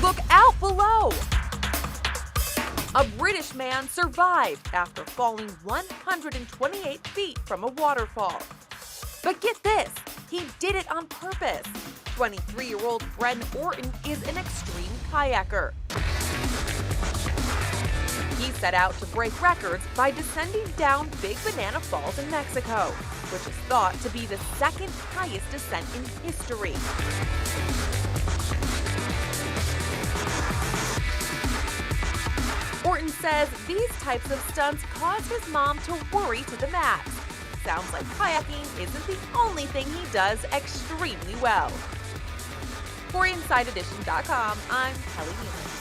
Look out below! A British man survived after falling 128 feet from a waterfall. But get this, he did it on purpose. 23-year-old Bren Orton is an extreme kayaker. He set out to break records by descending down Big Banana Falls in Mexico, which is thought to be the second highest descent in history. Orton says these types of stunts caused his mom to worry to the max. Sounds like kayaking isn't the only thing he does extremely well. For InsideEdition.com, I'm Kelly Newman.